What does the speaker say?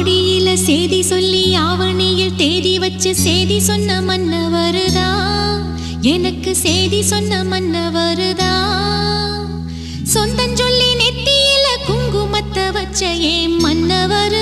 ஆடியில சேதி சொல்லி ஆவணியில் தேதி வச்சு சேதி சொன்ன மன்னவருதா, எனக்கு சேதி சொன்ன மன்னவருதா. சொந்தம் சொல்லி நெத்தியில குங்குமத்தை வச்ச ஏன் மன்னவரு